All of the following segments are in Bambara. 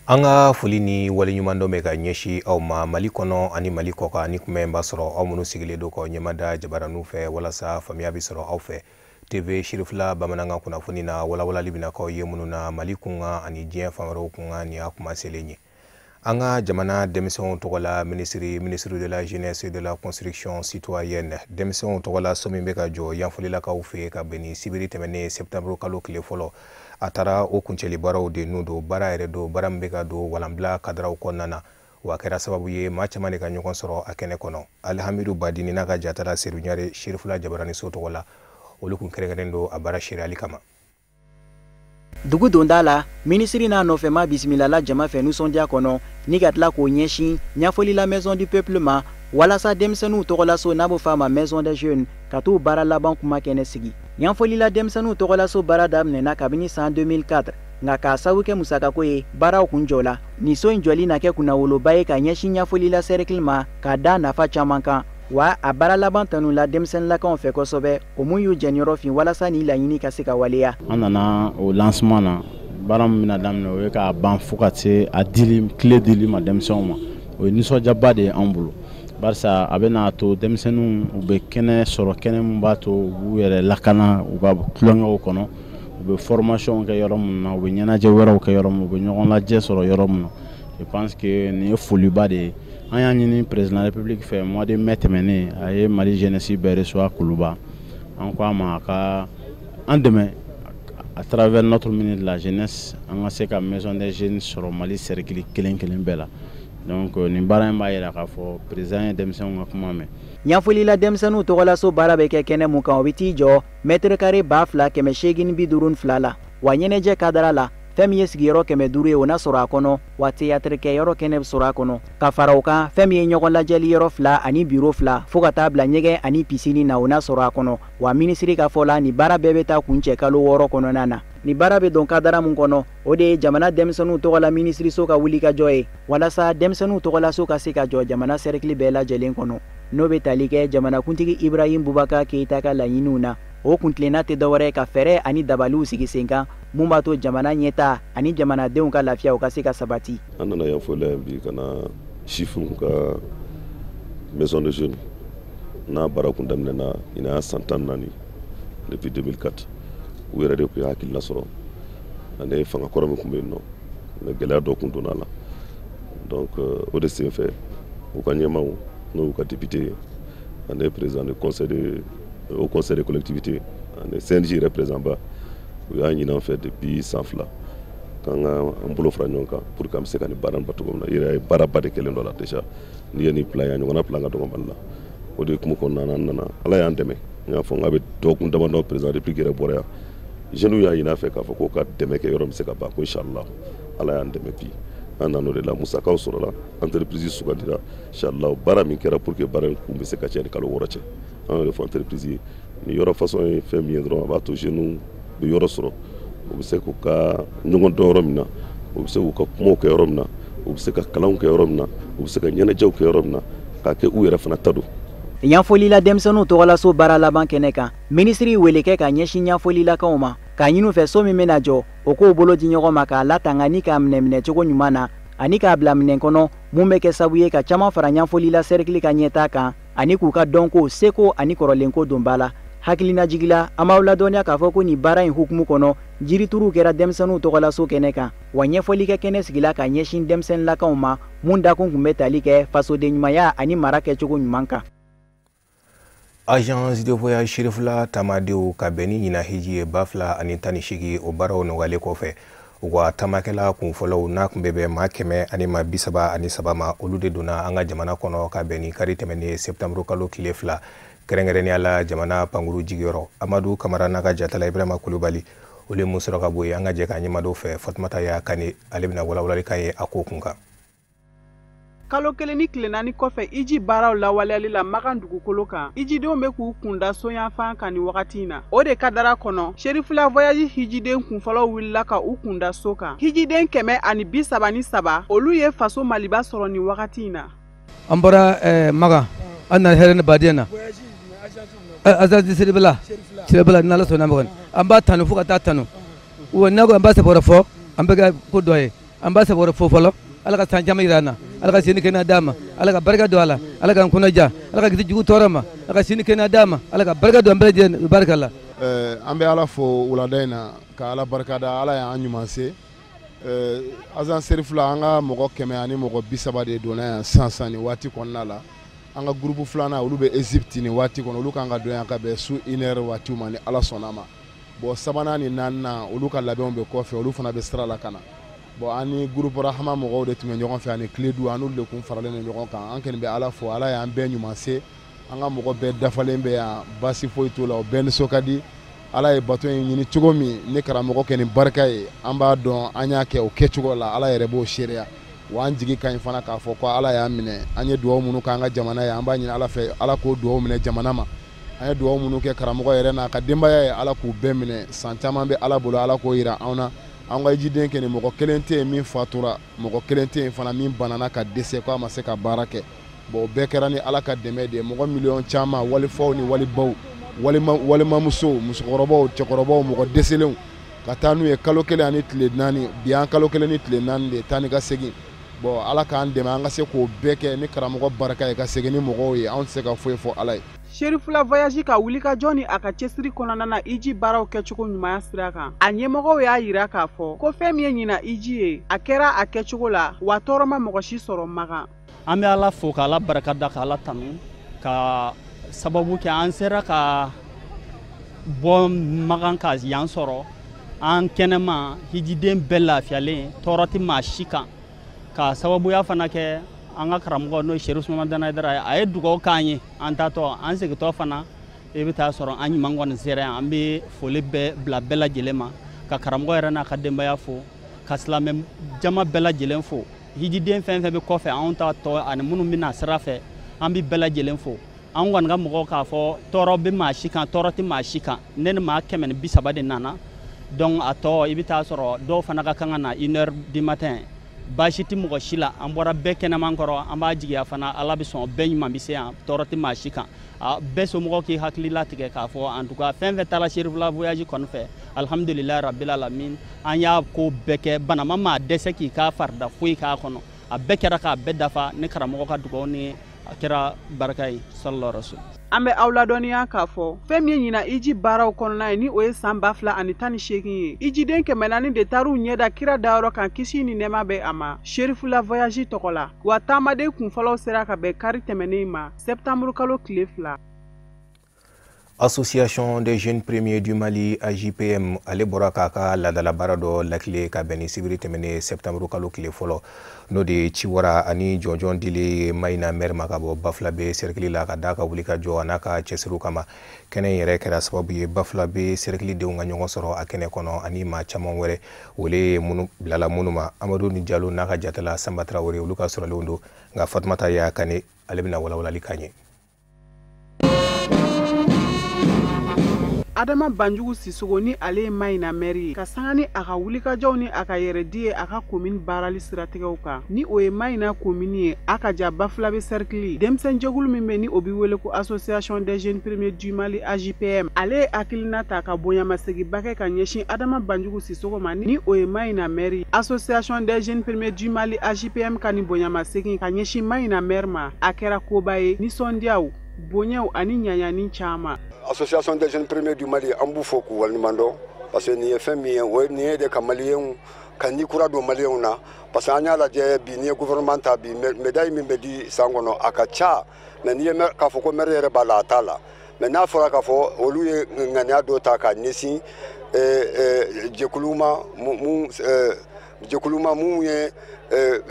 Anga foli ni waliɲuman dɔ bɛ ka ɲɛsi aw ma Mali kɔnɔ ani Mali kɔkan ani kumɛn b'a sɔrɔ aw minnu sigilen don k'aw ɲɛmada jabaraniw fɛ walasa faamuya bɛ sɔrɔ aw fɛ. TV Cherifla bamanankan kunnafoni na walawalali bɛna k'aw ye minnu na Mali kunkan ani diɲɛ fan wɛrɛw kunkan ni y'a kuma selen ye. An ka jamana denmisɛnw tɔgɔ la ministre de la jeunesse et de la construction citoyenne denmisɛnw tɔgɔ la so min bɛ ka jɔ yanfolilakaw fɛ ka bɛn ni sibiri tɛmɛnen septembre kalo tile fɔlɔ a taara o kuncɛli baaraw de n'u don baara yɛrɛ don baara min bɛ ka don walanbila kadaraw kɔnɔna na wa kɛra sababu ye maa caman de ka ɲɔgɔn sɔrɔ a kɛnɛ kɔnɔ. Alhamidu Badini n'a ka jatala Seruɲare Cherifla jabarani so tɔgɔ la olu kun kɛrɛnkɛrɛnnen don a baara seriyali kama. Dugu donda la ministre n'a nɔfɛma bisimilala jama fɛ nisɔndiya kɔnɔ ni ka tila k'o ɲɛsin ɲɛfɔli la maison du peuple ma walasa denmisɛnninw tɔgɔlaso n'a bɛ f'a ma maison des jeunes ka t'u baara laban kuma kɛnɛ sigi. ɲɛfɔli la denmisɛnninw tɔgɔlaso baara daminɛna kabini san 2004 nka k'a sababu kɛ musakako ye baaraw kun jɔ la. Nin so in jɔli na kɛ kunnawoloba ye ka ɲɛsin ɲɛfɔli la cercle ma k'a da nafa caman kan wa a baara laban tanu la denmisɛnninlakaw fɛ kosɛbɛ o mun y'u jɛniyɔrɔ fin walasa ni laɲini ka se ka waleya. An nana o lancement na baara min bɛna daminɛ o ye k'a ban fo ka se a dili tile dili ma denmisɛnw ma o ye nisɔndiyaba de ye an bolo barisa a bɛna to denmisɛnninw u bɛ kɛnɛ sɔrɔ kɛnɛ min b'a to u b'u yɛrɛ lakana u ka tulonkɛw kɔnɔ u bɛ formation kɛ yɔrɔ min na u bɛ ɲɛnajɛ wɛrɛw kɛ yɔrɔ min u bɛ ɲɔgɔn lajɛ sɔrɔ yɔrɔ min na je pense que nin ye foliba de ye. An y'a ɲini président de la République fɛ mois de mai tɛmɛnen a ye Mali jeunesse bɛɛ reçoit Kuluba an ko a ma a ka an dɛmɛ à travers notre ministre de la jeunesse an ka se ka maison des jeunes sɔrɔ Mali cercle kelen kelen bɛɛ la donc nin baara in b'a yira k'a fɔ président ye denmisɛnw ka kuma mɛn. ɲɛfɔli la denmisɛnninw tɔgɔlaso baara bɛ kɛ kɛnɛ mun kan o bɛ t'i jɔ mètre carré 2,852 la wa ɲɛnajɛ kadara la fɛn min ye sigiyɔrɔ 500 ye o na sɔrɔ a kɔnɔ wa théâtre kɛ yɔrɔ kɛnɛ bɛ sɔrɔ a kɔnɔ ka fara o kan fɛn min ye ɲɔgɔn lajɛli yɔrɔ 2 ani bureau 2 fo ka taa bila ɲɛgɛn ani piscine na o na sɔrɔ a kɔnɔ wa ministre ka fɔ la ni baara bɛɛ bɛ taa kuncɛ kalo 6 kɔnɔna na. Ni baara bɛ don kadara mun kɔnɔ o de ye jamana denmisɛnninw tɔgɔ la ministre so ka wuli ka jɔ ye walasa denmisɛnninw tɔgɔ la so ka se ka jɔ jamana cercle bɛɛ lajɛlen kɔnɔ n'o bɛ tali kɛ jamanakuntigi Ibrahim Boubacar Keita ka laɲiniw na. O kuntilenna tɛ dɔwɛrɛ ka fɛɛrɛ ani dabaliw sigi sen kan mun b'a to jamana ɲɛta ani jamanadenw ka lafiya o ka se ka sabati. An nana yanfɔlila yan bi ka na chiffres ka maison de jeunes n'a baara kun daminɛna ina y'a san 14 depuis 2004 u yɛrɛ de tun ye hakilina sɔrɔ ani fanga kɔrɔ min tun bɛ yen nɔ mais gɛlɛya dɔ tun donna la donc o de sen fɛ u ka ɲɛmaw n'o y'u ka député ani président du conseil au conseil des collectivités ani CNJ représentant ba u y'a ɲini an fɛ depuis san 2 k'an ka an bolo fara ɲɔgɔn kan pour que an bɛ se ka nin baara in ba cogo min na i yɛrɛ ye baaraba de kɛlen dɔ la déjà n'i ye nin plan ye a ɲɔgɔnna plan ka dɔgɔ Mali la o de hukumu kɔnɔna na an nana Ala y'an dɛmɛ n y'a fɔ n k'a bɛ dɔgɔkun damadɔ président de la République yɛrɛ bɔra yan jeunes y'a ɲini an fɛ k'a fɔ k'o ka dɛmɛ kɛ yɔrɔ min bɛ se ka ban ko inchallah Ala y'an dɛmɛ bi an nan'o de la musakaw sɔrɔla entreprise sugandira inchallah baara min kɛra pour que baara in kun bɛ se ka cɛ ni kalo 6 cɛ an y'o de fɔ entreprise ye ni yɔrɔ façon ye fɛn min ye dɔrɔn a b'a to jeunes bɛ yɔrɔ sɔrɔ u bɛ se k'u ka ɲɔgɔn dɔn yɔrɔ min na u bɛ se k'u ka kumaw kɛ yɔrɔ min na u bɛ se ka kalanw kɛ yɔrɔ min na u bɛ se ka ɲɛnajɛw kɛ yɔrɔ min na k'a kɛ u yɛrɛ fana ta don. ɲɛfɔli la denmisɛnninw tɔgɔlaso baara laban kɛnɛ kan ministre wele kɛ ka ɲɛsin ɲɛfɔlilakaw ma k'a ɲini u fɛ so min bɛna jɔ o k'o bolo di ɲɔgɔn ma k'a latanga ni k'a minɛ cogo ɲuman na ani k'a bila minɛn kɔnɔ mun bɛ kɛ sababu ye ka caman fara ɲɛfɔli la cercle ka ɲɛtaa kan ani k'u ka dɔnko seko ani kɔrɔlenko don ba la. Hakilina jigila an b'aw ladɔnniya k'a fɔ ko nin baara in hukumu kɔnɔ jirituru kɛra denmisɛnninw tɔgɔlaso kɛnɛ kan wa ɲɛfɔlikɛ kɛnɛ sigila ka ɲɛsin denmisɛnninlakaw ma mun dakun kun bɛ tali kɛ fasoden ɲumanya ani mara kɛcogo ɲuman kan. Agence de voyage Cherifla tamadenw ka bɛn ni ɲina hiji ye 2018 o baaraw nɔgɔyalen kɔfɛ u ka tamakɛla kunfɔlɔw n'a kun bɛ maa 100 ani maa 33 ma olu de donna an ka jamana kɔnɔ ka bɛn ni kari tɛmɛnen septembre kalo tile 2 kɛrɛnkɛrɛnnenya la jamana pankuru jigiyɔrɔ Amadu Kamara n'a ka jatala Ibrahima Kulubali olu ye mun sɔrɔ ka bɔ ye an ka jɛ ka ɲɛmaadɔw fɛ Fatumata y'a kane ale bɛna walawalali kan ye a ko kun kan. Kalo kelen ni tile 4 kɔfɛ iji baaraw lawaleyali la Makan dugukolo kan ijidenw bɛ k'u kunda soɲafan kan ni wagati in na o de kadara kɔnɔ Cherifla voyage hijiden kunfɔlɔ wulila ka u kunda so kan hijiden 133 olu ye faso maliba sɔrɔ ni wagati in na. An bɔra Makan an na hɛrɛ ni baden na Azadi Cherifla n'Ala sɔnna ma kɔni an b'a tanu fo ka taa tanu wa n'a ko an b'a sɛbɛkɔrɔ fɔ an bɛ kɛ ko dɔ ye amba saboro fofolo ala ka sanjama irana ala ka sini kena dama ala ka barka do ala ka kunaja ala ka gidi jugu torama ala ka sini kena dama ala ka barka do ambele jen barkalla ambe ala fo uladena ka ala barka da ala ya anyumase azan Cherifla anga mogo keme ani mogo bisaba de dona sansani wati konna la anga groupe flana olu be Egypte ni wati kono olu kanga do yanka be su 1 heure wati mani ala sonama bo sabana ni nanna olu ka labon be kofe olu fana be stra la kana bo ani groupe rahma mogo de tumen jogon fi ani clédou anu le kun farale ne jogon kan anken be ala fo ala ya ambe nyumase anga mogo be dafale be ya basi foy to la ben sokadi ala ye bato ɲini cogo min ne karamɔgɔ kɛ ni barika ye an b'a dɔn an y'a kɛ o kɛcogo la ala yɛrɛ b'o seereya wa an jigi ka ɲi fana k'a fɔ ko ala y'a minɛ an ye duwawu minnu k'an ka jamana ye an b'a ɲini ala fɛ ala k'o duwawu minɛ jamana ma an ye duwawu minnu kɛ karamɔgɔ yɛrɛ n'a ka denbaya ye ala k'u bɛɛ minɛ san caman bɛ ala bolo ala k'o yira anw na an ka ijiden kɛ ni mɔgɔ kelen tɛ yen min fatura mɔgɔ kelen tɛ yen fana min banana ka dɛsɛ ko a ma se ka baara kɛ bon o bɛɛ kɛra ni ala ka dɛmɛ de ye mɔgɔ miliyɔn caman walifaw ni walibaw walima musokɔrɔbaw cɛkɔrɔbaw mɔgɔ dɛsɛlenw ka taa n'u ye kalo kelen ani tile naani bi an kalo kelen ni tile naani de taa ni ka segin bon ala k'an dɛmɛ an ka se k'o bɛɛ kɛ ni karamɔgɔ barika ye ka segin ni mɔgɔw ye anw tɛ se ka foyi fɔ ala ye. Cherifla voyage ka wuli ka jɔ ni a ka cɛsiri kɔnɔna na iji baaraw kɛcogo ɲumanya sira kan a ɲɛmɔgɔw y'a yira k'a fɔ ko fɛn min ye ɲina iji ye a kɛra a kɛcogo la wa tɔɔrɔ ma mɔgɔ si sɔrɔ magan. An bɛ ala fo k'ala barika da k'ala tanu ka sababu kɛ an sera ka bɔ magan ka yan sɔrɔ an kɛnɛma hijiden bɛɛ lafiyalen tɔɔrɔ tɛ maa si kan ka sababuya fana kɛ an ka karamɔgɔ n'o Cherif Dara a ye dugawu k'an ye an tatɔ an segitɔ fana i bɛ taa sɔrɔ an ɲuman kɔni sera yan an bɛ foli bɛɛ bila bɛɛ lajɛlen ma ka karamɔgɔ yɛrɛ n'a ka denbaya fo ka silamɛ jama bɛɛ lajɛlen fo hijiden fɛn fɛn bɛ kɔfɛ anw ta tɔ ani minnu bɛ na sira fɛ an bɛ bɛɛ lajɛlen fo an kɔni ka mɔgɔw k'a fɔ tɔɔrɔ bɛ maa si kan tɔɔrɔ tɛ maa si kan ne ni maa 130 de nana donc a tɔ i bɛ taa sɔrɔ dɔw fana ka kan ka na 1 heure du matin baasi tɛ mɔgɔ si la an bɔra bɛɛ kɛnɛman kɔrɔ an b'a jigiya fana ala bɛ sɔn bɛɛ ɲuman bɛ se yan tɔɔrɔ tɛ maa si kan bɛɛ somɔgɔw k'i hakili latigɛ k'a fɔ en tout cas fɛn fɛn taara Cherifla voyage kɔni fɛ alhamdulilayi rabil alamin an y'a ko bɛɛ kɛ bana ma maa dɛsɛ k'i ka farida foyi k'a kɔnɔ a bɛɛ kɛra k'a bɛɛ dafa ne karamɔgɔ ka dugawu ni a kɛra barika ye sallallahu rasul. An bɛ aw ladɔnniya k'a fɔ fɛn min ye ɲina iji baaraw kɔnɔna ye ni o ye san 2018 ye ijiden 400 de taar'u ɲɛda kira dayɔrɔ kan kisi ni nɛɛma bɛ a ma Cherifla voyage tɔgɔ la wa taamaden kunfɔlɔw sera ka bɛn kari tɛmɛnen ma septembre kalo tile 2. Association des jeunes premiers du Mali AJPM ale bɔra k'a ka ladala baara dɔ lakile ka bɛn ni sibiri tɛmɛnen septembre kalo tile fɔlɔ n'o de ci wara ani jɔnjɔn dili Mayina maire ma ka bɔ Bafulabe cercle la ka da ka wuli ka jɔ a n'a ka cɛsiriw kama kɛnɛ in yɛrɛ kɛra sababu ye Bafulabe cercle denw ka ɲɔgɔn sɔrɔ a kɛnɛ kɔnɔ ani maa caman wɛrɛ wele minnu bilala minnu ma Amadu ni Jalo n'a ka jatala Samba Traoré olu ka sɔrɔlenw don nka Fatumata Yaya Kane ale bɛna walawalali k'an ye. Adama Banjugu Sisogo ni ale ye Mayina maire ye ka sanga ni a ka wulikajɔw ni a ka yɛrɛdi ye a ka commune baarali siratigɛw kan ni o ye Mayina commune ye a ka ja Bafulabe cercle denmisɛnjɛkulu min bɛ ni o bi wele ko association des jeunes premiers du Mali AJPM ale ye hakilina ta ka bonyamasegin kɛ ka ɲɛsin Adama Banjugu Sisogo ma ni o ye Mayina maire ye association des jeunes premiers du Mali AJPM ka ni bonyamasegin ka ɲɛsin Mayina maire ma a kɛra koba ye nisɔndiyaw bonyaw ani ɲaɲani caman. Association des jeunes premiers du Mali an b'u fo k'u waleɲumandɔn parce que nin ye fɛn min ye o ye nin ye de ka maliyɛnw ka ni kura don maliyɛnw na parce que an y'a lajɛ bi n'i ye gouvernement ta bi médaille min bɛ di san kɔnɔ a ka ca mais n'i ye k'a fɔ ko maire yɛrɛ b'a la a t'a la mais n'a fɔra k'a fɔ olu ye ŋaniya dɔ ta ka ɲɛsin jɛkulu ma mun ye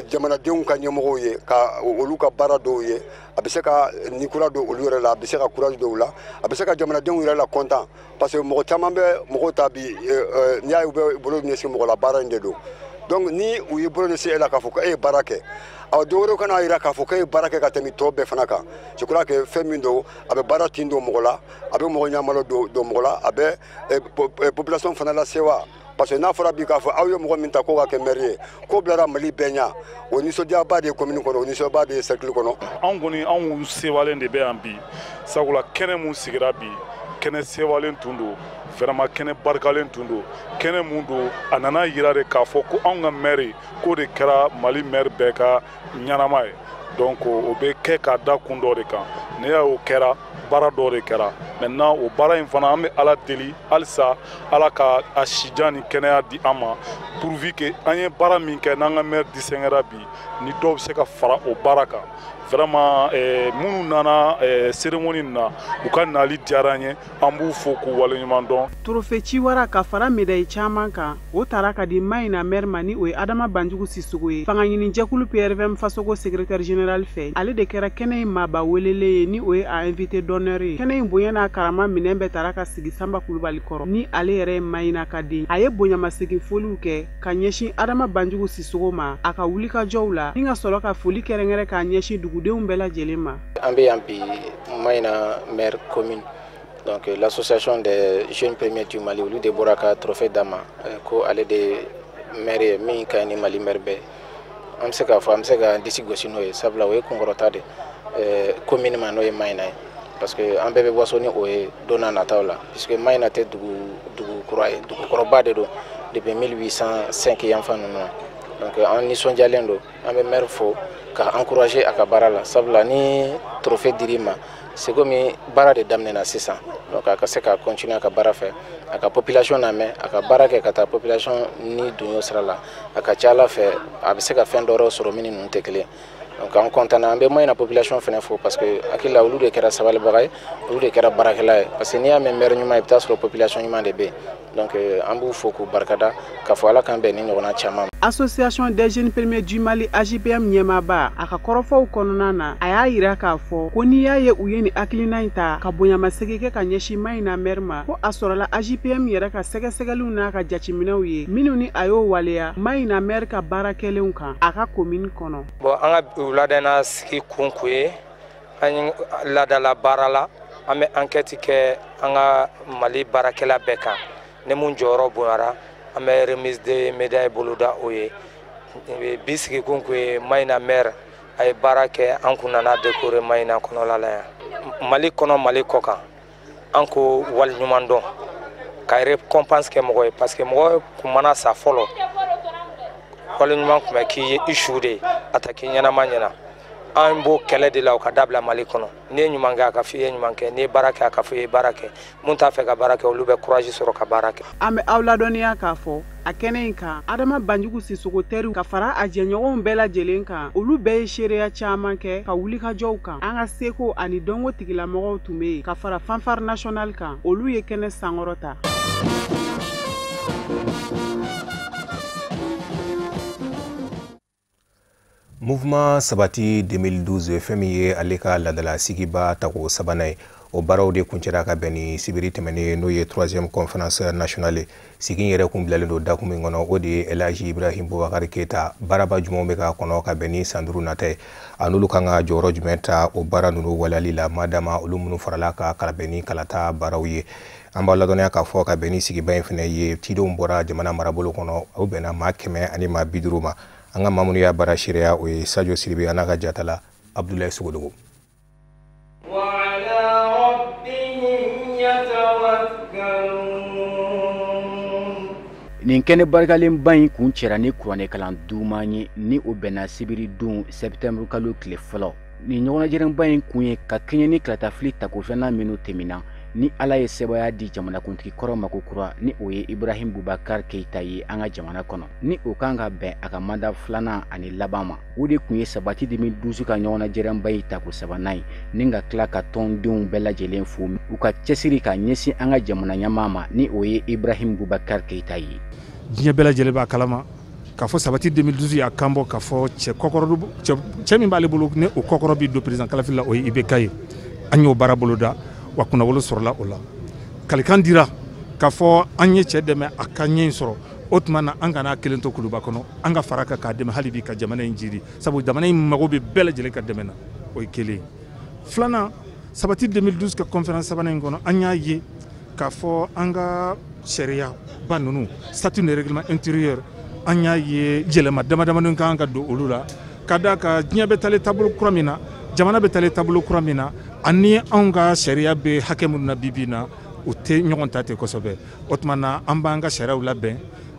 jamanadenw ka ɲɛmɔgɔw ye ka olu ka baara dɔw ye a bɛ se ka nikura don olu yɛrɛ la a bɛ se ka courage dɔw la a bɛ se ka jamanadenw yɛrɛ la content parce que mɔgɔ caman bɛ mɔgɔw ta bi n'i y'a ye u bɛ bolo ɲɛsin mɔgɔ la baara in de don donc ni u ye bolo ɲɛsin e la k'a fɔ ko e ye baara kɛ dɔw wɛrɛ kana jira k'a fɔ ko e ye baara kɛ ka tɛmɛ tɔ bɛɛ fana kan je crois que fɛn min don a bɛ baara tin don mɔgɔ la a bɛ mɔgɔ ɲamalo don mɔgɔ la a bɛ population fana la sewa parce que n'a fɔra bi k'a fɔ aw ye mɔgɔ min ta ko ka kɛ maire ye ko bilara Mali bɛɛ ɲɛ o nisɔndiyaba de ye commune kɔnɔ o nisɔndiya de ye cercle kɔnɔ. Anw kɔni anw sewalen de bɛ yan bi sabula kɛnɛ mun sigira bi kɛnɛ sewalen tun don vraiment kɛnɛ barikalen tun don kɛnɛ mun don a nana yira de k'a fɔ ko anw ka maire k'o de kɛra Mali maire bɛɛ ka ɲanama ye donc o bɛ kɛ ka da kun dɔ de kan ne y'o kɛra baara dɔ de kɛra maintenant o baara in fana an bɛ Ala deli halisa Ala ka a sijan ni kɛnɛya di an ma pourvu que an ye baara min kɛ n'an ka maire disɛngɛra bi ni dɔw bɛ se ka fara o baara kan vraiment minnu nana cérémonie na u ka nali diyara an ye an b'u fo k'u waleɲuman dɔn. Trophée Ciwara ka fara médaille caman kan o taara ka di Mayina maire ma ni o ye Adama Banjugu Sissogo ye fanga ɲini jɛkulu PRVM fasogo secrétaire général fɛ ale de kɛra kɛnɛ in maaba welele ye ni o ye a invité d'honneur ye kɛnɛ in bonya n'a karama minɛn bɛɛ taara ka sigi Sanba Kulubali kɔrɔ ni ale yɛrɛ ye Mayina ka den a ye bonyamasegin foliw kɛ ka ɲɛsin Adama Banjugu Sissogo ma a ka wulikajɔw la ni ka sɔrɔ ka foli kɛrɛnkɛrɛn k'a ɲɛsin dugudenw bɛɛ lajɛlen ma. An bɛ yan bi Mayina maire commune donc l'association des jeunes premiers du Mali olu de bɔra ka trophée d'a ma ko ale de maire ye min ka ɲi ni Mali maire bɛɛ an bɛ se k'a fɔ an bɛ se ka disi gosi n'o ye sabula o ye kunkɔrɔta de commune ma n'o ye Mayina ye parce que an bɛɛ bɛ waso ni o ye don n'a nataw la puisque Mayina tɛ dugu kura ye dugu kɔrɔba de don depuis 1805 yan fan ninnu donc an nisɔndiyalen don an bɛ maire fo ka encourager a ka baara la sabula ni trophée dir'i ma c'est comme baara de daminɛna sisan donc a ka se ka continuer a ka baara fɛ a ka population lamɛn a ka baara kɛ ka taa population ni don sira la a ka ca Ala fɛ a bɛ se ka fɛn dɔ sɔrɔ min ni ninnu tɛ kelen donc an content an bɛ Mayina population fɛnɛ fo parce que hakili la olu de kɛra sabalibaga ye olu de kɛra baarakɛla ye parce que n'i y'a mɛn maire ɲuman i bɛ taa sɔrɔ population ɲuman de bɛ yen donc an b'u fo k'u barikada k'a fɔ Ala k'an bɛn ni ɲɔgɔnna caman. Association des jeunes premiers du Mali AJPM ɲɛmaaba a ka kɔrɔfɔw kɔnɔna na a y'a yira k'a fɔ ko n'i y'a ye u ye nin hakilina in ta ka bonyamasegin kɛ ka ɲɛsin Mayina maire ma ko a sɔrɔla AJPM yɛrɛ ka sɛgɛsɛgɛliw n'a ka jateminɛw ye minnu ni a y'o waleya Mayina maire ka baara kɛlenw kan a ka commune kɔnɔ. Bon an ka wulada sigi kun kun ye an ladala baara la an bɛ enquête kɛ an ka Mali baarakɛla bɛɛ kan ni mun jɔyɔrɔ bonyara an bɛ remise de médaille boloda o ye bi sigi kun kun ye Mayina maire a ye baara kɛ an kun nana décorer Mayina kɔnɔla la yan Mali kɔnɔ Mali kɔ kan an ko waliɲuman dɔn ka récompense kɛ mɔgɔ ye parce que mɔgɔ kun mana sa fɔlɔ waliɲuman kun bɛ k'i ye i su de a ta k'i ɲɛnama ɲɛna an b'o kɛlɛ de la o ka dabila Mali kɔnɔ n'i ye ɲuman kɛ a ka f'i ye ɲuman kɛ n'i ye baara kɛ a ka f'i ye baara kɛ mun t'a fɛ ka baara kɛ olu bɛ courage sɔrɔ ka baara kɛ. An bɛ aw ladɔnniya k'a fɔ a kɛnɛ in kan Adama Banjugu Sissogo teriw ka fara a jɛɲɔgɔnw bɛɛ lajɛlen kan olu bɛɛ ye seereya caman kɛ ka wulikajɔw kan an ka seko ani dɔnko tigilamɔgɔw tun bɛ yen ka fara fanfare national kan olu ye kɛnɛ sankɔrɔta. Mouvement Sabati 2012 fɛn min ye ale ka ladala sigiba tago sabanan ye o baaraw de kuncɛra ka bɛn ni sibiri tɛmɛnen n'o ye 3e conférence nationale sigi yɛrɛ kun bilalen don dakun min kɔnɔ o de ye Elaji Ibrahim Boubacar Keita baaraba jumɛnw bɛ ka kɔnɔ ka bɛn ni san 5 nata ye a n'olu kan ka jɔyɔrɔ jumɛn ta o baara ninnu waleyali la madama olu minnu farala ka kalabɛn ni kalata baaraw ye an b'a ladɔnniya k'a fɔ ka bɛn ni sigiba in fɛnɛ ye cidenw bɔra jamana marabolo kɔnɔ o bɛnna maa 100 ani maa 50 ma an ka maa minnu y'a baara seereya o ye Sadio Siribe a n'a ka jatala Abdoulaye Sogodogo. Nin kɛnɛ barikalenba in kun cɛra ni kuranɛ kalan duman ye ni o bɛnna sibiri don Septembre kalo tile fɔlɔ ni ɲɔgɔnajɛrɛnba in kun ye ka kɛɲɛ ni kilatafili takofɛnna minnu tɛmɛna ni Ala ye sɛbɛya di jamanakuntigi kɔrɔ mako kura ni o ye Ibrahim Boubacar Keita ye an ka jamana kɔnɔ ni o kan ka bɛn a ka manda filanan ani laban ma o de kun ye Sabati 2012 ka ɲɔgɔnajɛrɛnba in tako sabanan ye ni ka tila ka tɔndenw bɛɛ lajɛlen fo u ka cɛsiri ka ɲɛsin an ka jamana ɲɛmaa ma ni o ye Ibrahim Boubacar Keita ye. Diɲɛ bɛɛ lajɛlen b'a kalama k'a fɔ Sabati 2012 y'a kan bɔ k'a fɔ cɛ min b'ale bolo ni o kɔkɔrɔ bi don président kalafili la o ye IBK ye an y'o baara boloda wa kunnawolo sɔrɔla o la kalikan dira k'a fɔ an ye cɛ dɛmɛ a ka ɲɛ in sɔrɔ o tuma na an kana kelen to kuluba kɔnɔ an ka fara kan k'a dɛmɛ hali bi ka jamana in jiri sabu jamana in mago bɛ bɛɛ lajɛlen ka dɛmɛ na o ye kelen filanan Sabati 2012 ka conférence sabanan in kɔnɔ an y'a ye k'a fɔ an ka sariya ba ninnu statut de règlement intérieur an y'a ye yɛlɛma damadamanin kan ka don olu la ka da ka diɲɛ bɛ taale taabolo kura min na jamana bɛ taale taabolo kura min na ani anw ka sariya bɛ hakɛ minnu na bibi na tɛ ɲɔgɔn ta ten kosɛbɛ o tuma na an b'an ka sariyaw labɛn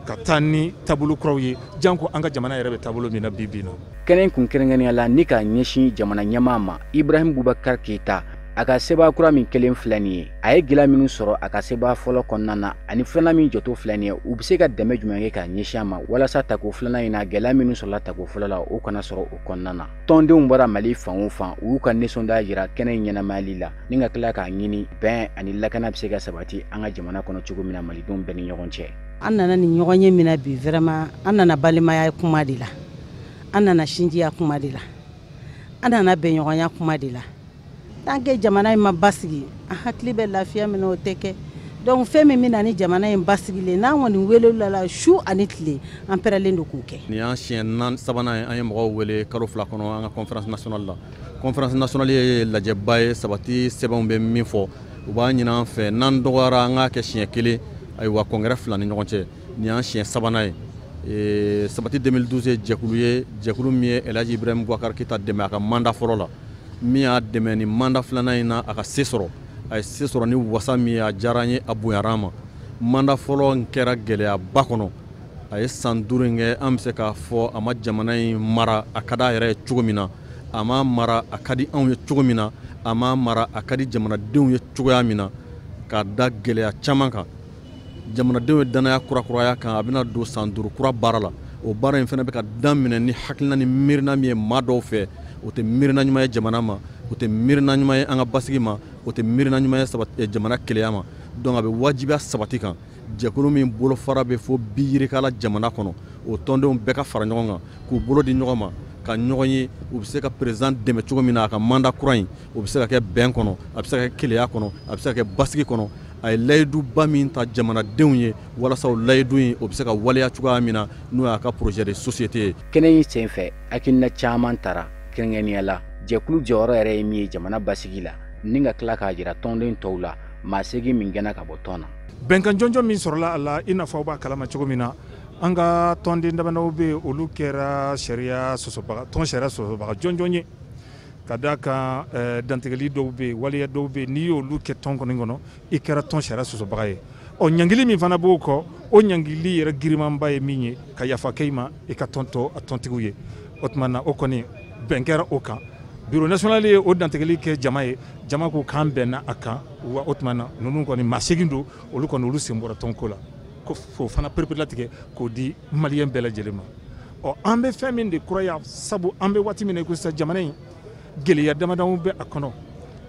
ka taa ni taabolo kuraw ye janko an ka jamana yɛrɛ bɛ taabolo min na bi bi in na. Kɛnɛ kun kɛrɛnkɛrɛnnenya la ni ka ɲɛsin jamana ɲɛmaa ma Ibrahim Boubacar Keita a ka seba kura min kelen filɛ nin ye a ye gɛlɛya minnu sɔrɔ a ka seba fɔlɔ kɔnɔna na ani filanan min jɔto filɛ nin ye u bɛ se ka dɛmɛ jumɛn kɛ ka ɲɛsin a ma walasa tako filanan in na gɛlɛya minnu sɔrɔla tako fɔlɔ la o kana sɔrɔ o kɔnɔna na. Tɔndenw bɔra Mali fan o fan u y'u ka nisɔndiya jira kɛnɛ in ɲɛnamayali la ni ka tila k'a ɲini bɛn ani lakana bɛ se ka sabati an ka jamana kɔnɔ cogo min na malidenw bɛɛ ni ɲɔgɔn cɛ. An nana ni ɲɔgɔn ye min na bi vraiment an nana balimaya kuma de la an nana sinjiya kuma de la an nana bɛnɲɔgɔnya kuma de la tant que jamana in ma basigi an hakili bɛ lafiya min na o tɛ kɛ donc fɛn min bɛna ni jamana in basigilen n'an kɔni welela la su ani tile an pɛrɛlen don k'o kɛ. Nin y'an siɲɛ sabanan ye an ye mɔgɔw wele kalo 2 kɔnɔ an ka conférence nationale la conférence nationale ye lajɛba ye sabati sɛbɛnw bɛ min fɔ u b'a ɲini an fɛ n'an dɔgɔyara an k'a kɛ siɲɛ 1 ayiwa congrès 2 ni ɲɔgɔn cɛ nin y'an siɲɛ sabanan ye sabati 2012 ye jɛkulu min ye Elhaji Ibrahim Boubacar Keita dɛmɛ a ka mandat fɔlɔ la min y'a dɛmɛ ni mandat filanan in na a ka se sɔrɔ a ye se sɔrɔ ni wasa min ye a diyara an ye a bonyara an ma mandat fɔlɔ in kɛra gɛlɛyaba kɔnɔ a ye san 5 in kɛ an bɛ se k'a fɔ a ma jamana in mara a ka d'a yɛrɛ ye cogo min na a ma mara a ka di anw ye cogo min na a ma mara a ka di jamanadenw ye cogoya min na k'a da gɛlɛya caman kan jamanadenw ye danaya kurakuraya kan a bɛna don san 5 kura baara la o baara in fana bɛ ka daminɛ ni hakilina ni miirina min ye maa dɔw fɛ o tɛ miirina ɲuman ye jamana ma o tɛ miirina ɲuman ye an ka basigi ma o tɛ miirina ɲuman ye jamana keleya ma donc a bɛ wajibiya sabati kan jɛkulu min bolofara bɛ fo bi yirikala jamana kɔnɔ o tɔndenw bɛɛ ka fara ɲɔgɔn kan k'u bolo di ɲɔgɔn ma ka ɲɔgɔn ye u bɛ se ka président dɛmɛ cogo min na a ka mandat kura in o bɛ se ka kɛ bɛn kɔnɔ a bɛ se ka kɛ keleya kɔnɔ a bɛ se ka kɛ basigi kɔnɔ a ye layiduba min ta jamanadenw ye walasa o layidu in o bɛ se ka waleya cogoya min na n'o y'a ka projet de société ye. Kɛnɛ in senfɛ hakilina caman tara kɛrɛnkɛrɛnnenya la jɛkulu jɔyɔrɔ yɛrɛ ye min ye jamana basigi la ni ka tila k'a jira tɔnden tɔw la maa segin min gɛnna ka bɔ tɔn na. Bɛnkan jɔnjɔn min sɔrɔla a la i n'a fɔ aw b'a kalama cogo min na an ka tɔnden damadɔw bɛ yen olu kɛra tɔn sariya sɔsɔbaga jɔnjɔn ye ka d'a kan dantigɛli dɔw bɛ yen waleya dɔw bɛ yen n'i y'olu kɛ tɔn kɔnɔ i kɛra tɔn sariya sɔsɔbaga ye ɔ ɲangili min fana b'o kɔ o ɲangili yɛrɛ girimanba ye min ye ka yafa kɛ i ma i ka tɔn tɔ a tɔntigiw ye o tuma na o kɔni bɛn kɛra o kan bureau national ye o dantigɛli kɛ jama ye jama ko k'an bɛnna a kan wa o tuma na ninnu kɔni maa segin don olu kɔni olu sen bɔra tɔnko la ko fo fana perepere k'o di maliyɛn bɛɛ lajɛlen ma ɔ an bɛ fɛn min de kuraya sabu an bɛ waati min na i ko sisan jamana in gɛlɛya damadamaw bɛ a kɔnɔ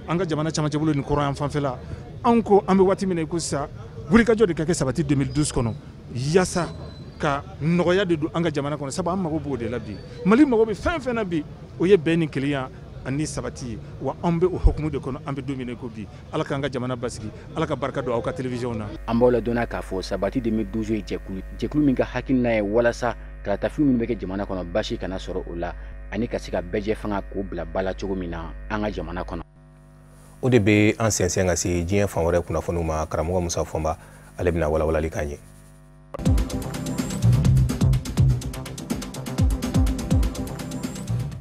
an ka jamana camancɛ bolo nin kɔrɔyan fanfɛla anw ko an bɛ waati min na i ko sisan wulikajɔ de ka kɛ sabati 2012 kɔnɔ yaasa ka nɔgɔya de don an ka jamana kɔnɔ sabu an mago b'o de la bi mali mago bɛ fɛn fɛn na bi o ye bɛn ni kelenya ani sabati ye wa an bɛ o hukumu de kɔnɔ an bɛ don min na i ko bi ala k'an ka jamana basigi ala ka barika don aw ka télévision na. An b'aw ladɔnniya k'a fɔ sabati 2012 ye jɛkulu min ka hakilina ye walasa kalatafili minnu bɛ kɛ jamana kɔnɔ basi kana sɔrɔ o la ani ka se ka bɛɛ fanga k'o bila ba la cogo min na an ka jamana kɔnɔ. O de bɛ an sɛnsɛn ka se diɲɛ fan wɛrɛ kunnafoniw ma karamɔgɔ Musa Fɔnba ale bɛna walawalali k'an ye.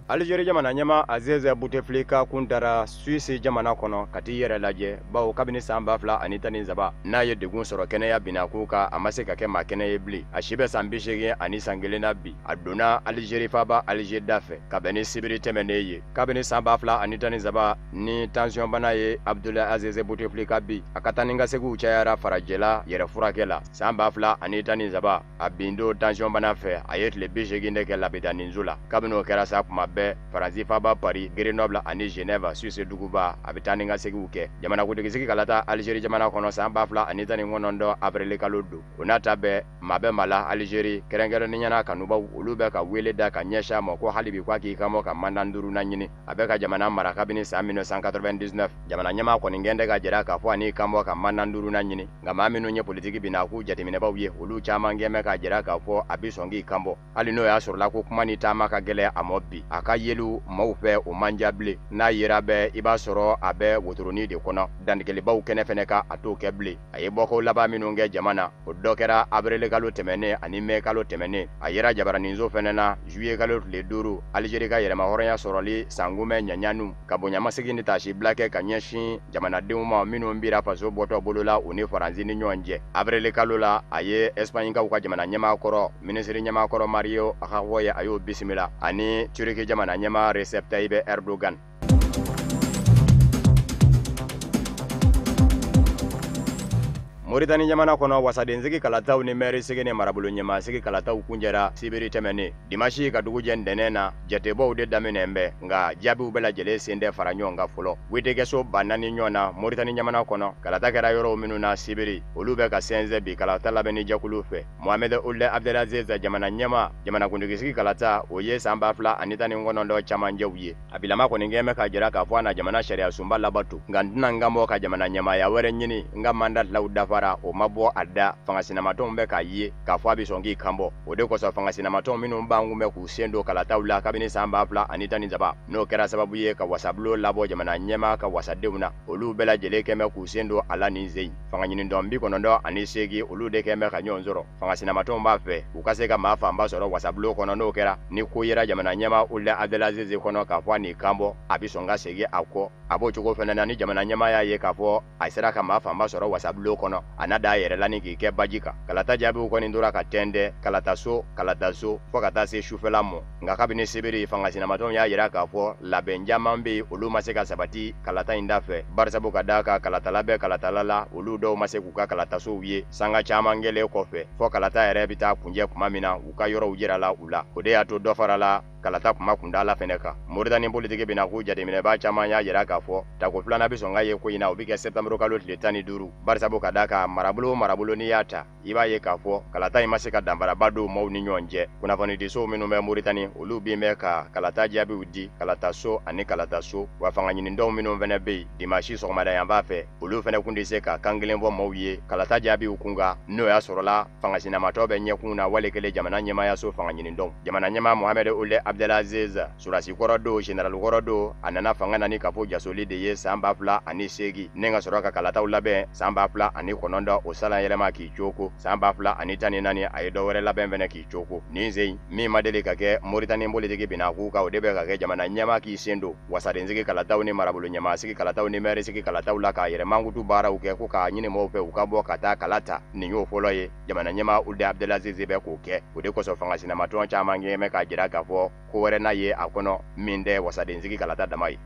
Algérie jamana ɲɛma Aziz Bouteflika kun dara Suisse jamana kɔnɔ ka t'i yɛrɛ lajɛ bawo kabini san 2013 n'a ye degun sɔrɔ kɛnɛya binakun kan a ma se ka kɛ maa kɛnɛ ye bilen a si bɛ san 80 ani san 1 na bi a donna Algérie faba Alger da fɛ ka bɛn ni sibiri tɛmɛnen ye kabini san 2013 ni tension bana ye Abdoulaye Aziz Bouteflika bi a ka taa ni ka seginw cayara farajɛla yɛrɛ furakɛ la san 2013 a bindo tension bana fɛ a ye tile 80 de kɛ labitaninzu la kabini o kɛra sa kuma bɛɛ Faransi faba Paris Grenoble ani Genève Suisse duguba a bɛ taa ni ka seginw kɛ jamana kuntigi ka taa Algérie jamana kɔnɔ san 2019 avril kalo don o n'a ta bɛɛ maa bɛ maa la Algérie kɛrɛnkɛrɛnnenya kanubaw olu bɛ ka wele da ka ɲɛsin a ma ko hali bi k'a k'i kanbɔ ka mandat 5 ɲini a bɛ ka jamana mara kabini san 1999 jamana ɲɛmaa kɔni gɛn tɛ ka jira k'a fɔ ani kanbɔ ka mandat 5 ɲini nka maa minnu ye politiki bin k'u jateminɛbaw ye olu caman gɛn bɛ ka jira k'a fɔ a bɛ sɔn k'i kanbɔ hali n'o y'a sɔrɔla ko kuma ni taama ka gɛlɛya a ma bi a ka yelu maaw fɛ o man diya bilen n'a yera bɛɛ i b'a sɔrɔ a bɛ wotoroni de kɔnɔ dantigɛlibaw kɛnɛ fɛnɛ ka a t'o kɛ bilen a ye bɔko laban minnu kɛ jama na o dɔ kɛra avril kalo tɛmɛnen ani mai kalo tɛmɛnen a yera jabaraninso fɛnɛ na juillet kalo tile 5 Algérie ka yɛrɛma hɔrɔnya sɔrɔli sankunbɛn ɲaɲanu ka bonyamasegin ni taasibila kɛ ka ɲɛsin jamanadenw ma minnu bira faso bɔtɔ bolola u ni Faransi ni ɲɔgɔn cɛ avril kalo la a ye Espagnekaw ka jamana ɲɛmaakɔrɔ minisiri ɲɛmaakɔrɔ Mario Rajoy a y'o bisimila ani Turki jamana ɲɛmaa Recep Tayyip Erdogan. Mauritanie jamana kɔnɔ wasadensigi kalataw ni maire sigi ni marabolo ɲɛmaasigi kalataw kunjɛra sibiri tɛmɛnen dimanche ka dugu jɛ ntɛnɛn na jatebɔw de daminɛn bɛ nka jaabiw bɛɛ lajɛlen sen tɛ fara ɲɔgɔn kan fɔlɔ wetekɛso ba 4 ɲɔgɔn na Mauritanie jamana kɔnɔ kalata kɛra yɔrɔw minnu na sibiri olu bɛ ka sɛnsɛn bi kalata labɛnni jɛkulu fɛ Mohamed Ould Abdelaziz jamana ɲɛma jamanakuntigisigi kalata o ye san 2019 camanjɛw ye a bilama kɔni kɛn bɛ ka jira k'a fɔ a na jamana sariya sunba labato nka n tɛna n kan bɔ ka jamana ɲɛmaaya wɛrɛ ɲini n ka mandat law dafara o ma bɔ a da fangasinamatɔnw bɛ k'a ye k'a fɔ a bɛ sɔn k'i kanbɔ o de kosɔn fangasinamatɔnw minnu b'an kun bɛ k'u sen don kalataw la kabini san 2013 n'o kɛra sababu ye ka wasabulo labɔ jamana ɲɛma ka wasadenw na olu bɛɛ lajɛlen kɛn bɛ k'u sen don a la nin sen fangaɲinidɔn 98 olu de kɛn bɛ ka ɲɔgɔn sɔrɔ fangasinamatɔnw b'a fɛ u ka se ka maa fanba sɔrɔ wasabulo kɔnɔ n'o kɛra ni ko yera jamana ɲɛma Ould Abdelaziz kɔnɔ k'a fɔ a n'i kanbɔ a bɛ sɔn ka segin a kɔ a b'o cogo fɛnɛ na ni jamana ɲɛma y'a ye k'a fɔ a sera ka maa fanba sɔrɔ wasabulo kɔnɔ a n'a da yɛrɛ la ni k'i kɛ baji kan kalata jaabiw kɔni tora ka tɛndɛ kalataso fɔ ka taa se sufɛla mɔ nka kabini sibiri fangasinamatɔnw y'a yira k'a fɔ labɛn caman bɛ yen olu ma se ka sabati kalata in da fɛ barisabu ka d'a kan kalatala bɛ kalatala la olu dɔw ma se k'u ka kalatasow ye sanga caman kɛlen kɔfɛ fɔ kalata yɛrɛ bɛ taa kunjɛ kuma min na u ka yɔrɔw yirala u la o de y'a to dɔ farala kalata kuma kundala fɛnɛ kan Mauritanie politiki bɛna k'u jateminɛbaa caman y'a yira k'a fɔ tako filanan bɛ sɔn ka ye ko in na o bɛ kɛ Septembre kalo tile 15 barisabu ka d'a kan marabolo n'i y'a ta i b'a ye k'a fɔ kalata in ma se ka danfaraba don maaw ni ɲɔgɔn cɛ kunnafonidisow minnu bɛ Mauritanie olu bin bɛ ka kalata jaabiw di kalataso ani kalataso wa fangaɲinidɔw minnu fɛnɛ bɛ yen dimanche sɔgɔmada yan b'a fɛ olu fɛnɛ kun tɛ se ka kan kelen fɔ maaw ye kalata jaabiw kun kan n'o y'a sɔrɔla fangasinamatɔ bɛ ɲɛkun na wale kelen jamana ɲɛmaayaso fangaɲinidɔw jamana ɲɛmaa Mohamed Ould Abdelaziz surasi kɔrɔ don général kɔrɔ don a nana fanga nani ka fɔ jasoli de ye san 2008 ni ka sɔrɔ ka kalataw labɛn san 2009 o salan yɛlɛma k'i coko san 2014 a ye dɔ wɛrɛ labɛn fɛnɛ k'i coko nin sen min ma deli ka kɛ Mauritanie politiki bina k'u kan o de bɛ ka kɛ jamana ɲɛma k'i sen don wasadensigi kalataw ni marabolo ɲɛmaasigi kalataw ni mairesigi kalataw la k'a yɛrɛ mankutu baaraw kɛ ko k'a ɲini maaw fɛ u ka bɔ ka taa kala ta nin y'o fɔlɔ ye jamana ɲɛma Ould Abdelaziz bɛ k'o kɛ o de kosɔn fangasinamatɔn caman kɛn bɛ k'a jira k'a fɔ ko wɛrɛ n'a ye a kɔnɔ min tɛ wasadensigi kalata dama ye.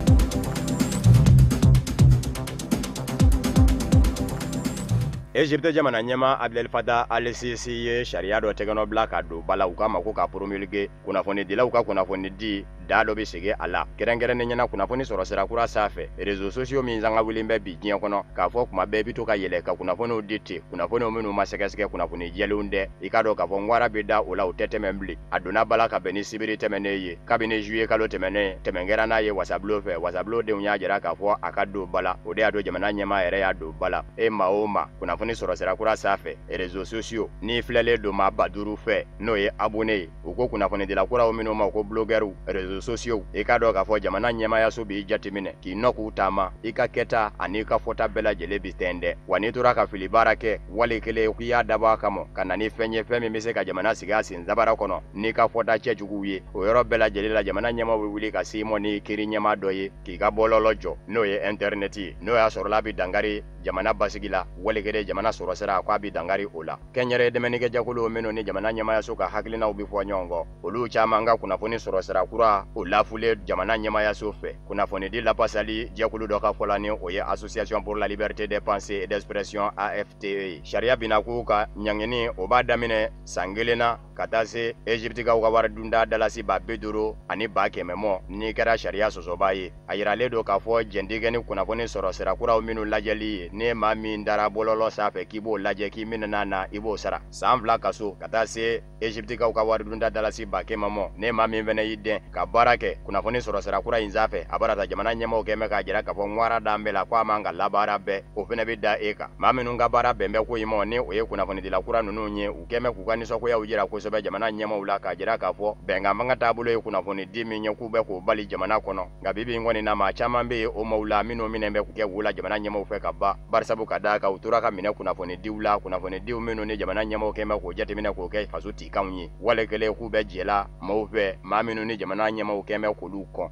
Egypte jamana ɲɛma Abdel Fattah al-Sisi ye sariya dɔ tɛgɛnɔ bila ka don bala u k'a ma ko ka promulguer kunnafonidilaw ka kunnafoni di da dɔ bɛ segi a la kɛrɛnkɛrɛnnen ɲɛna kunnafoni sɔrɔ sira kura sanfɛ réseaux sociaux min sanga wili bɛ bi diɲɛ kɔnɔ k'a fɔ kuma bɛɛ bi to ka yɛlɛ ka kunnafoniw di ten kunnafoniw minnu ma sɛgɛsɛgɛ kunnafoni jɛlenw dɛ i k'a dɔn k'a fɔ ngwara bɛ da o la o tɛ tɛmɛ bilen a donna bala ka bɛn ni sibiri tɛmɛnen ye kabini juillet kalo tɛmɛnen tɛmɛnkɛra n'a ye wasabulo fɛ wasabulo denw y'a jira k'a fɔ a ka don bala o de y'a to jamana ɲɛma yɛrɛ y'a don bala e ma o ma kunnafoni sɔrɔ sira kura sanfɛ réseaux sociaux ni filɛlen don maa 5000 fɛ n'o ye abonné ye u ko kunnafonidila kuraw minnu ma ko blogueurs réseaux sociaux i k'a dɔn k'a fɔ jamana ɲɛmaayaso b'i jateminɛ k'i nɔ k'u taama i ka kɛta ani ka fɔta bɛɛ lajɛlen bi tɛndɛ wa n'i tora ka fili baara kɛ wali kelen k'i y'a dabɔ a kama ka na ni fɛn ye fɛn min bɛ se ka jamana sigi a sen sabara kɔnɔ n'i ka fɔta cɛjuguw ye o yɔrɔ bɛɛ lajɛlen la jamana ɲɛma bɛ wuli ka s'i mɔ ni kiri ɲɛma dɔ ye k'i ka bɔlɔlɔ jɔ n'o ye internet ye n'o y'a sɔrɔla bi dangari jamana basigi la wali kelen jamana sɔrɔ sira k'a bi dangari o la kɛnyɛrɛ dɛmɛnikɛ jakulu minnu ni jamana ɲɛmaayaso ka hakilinaw bi fɔ ɲɔgɔn kɔ olu caman ka kunnafoni sɔrɔ sira kura o lafule jamana ɲɛmaayaso fɛ kunnafonidi lapasali jɛkulu dɔ ka fɔla ni o ye association pour la liberté des pensées et d'expression AFTE sariya bina k'u ka ɲangini o b'a daminɛ san 1 na ka taa se Egyptikaw ka wari dunda dalasi ba 50 ani ba 100 mɔ n'i kɛra sariya sɔsɔba ye a yiralen don k'a fɔ jɛntigɛ ni kunnafoni sɔrɔ sira kuraw minnu lajɛli ye ni maa min dara bɔlɔlɔ sanfɛ k'i b'o lajɛ k'i minɛna na i b'o sara san 2 kaso ka taa se Egyptikaw ka wari dunda dalasi ba 100 mɔ ni maa min fɛnɛ y'i den ka baara kɛ kunnafoni sɔrɔ sira kura in sanfɛ a barata jamana ɲɛmɔgɔw kɛmɛ k'a jira k'a fɔ ŋwara dan bɛɛ la ko a man ka labaara bɛɛ o fɛnɛ bɛ da e kan maa minnu ka baara bɛn bɛ ko in ma ni o ye kunnafonidila kura ninnu ye u kɛmɛ k'u ka nisɔngoyaw jira kosɛbɛ jamana ɲɛmɔgɔw la k'a jira k'a fɔ bɛnkan man ka taabolo ye kunnafoni di min ye k'u bɛ k'o bali jamana kɔnɔ nka bibi in kɔni na maa caman bɛ yen o maaw la minnu minɛ bɛ kɛ wo la jamana ɲɛmɔgɔw fɛ ka ban barisabu ka da kan u tora ka minɛ kunnafonidiw la kunnafonidiw minnu ni jamana ɲɛmɔgɔw kɛmɛ k'o jateminɛ k'o kɛ faso tikanw ye wale kelen k'u bɛ jɛla maaw fɛ maa minnu ni jamana ɲɛmɔgɔw kɛmɛ k'olu kɔn.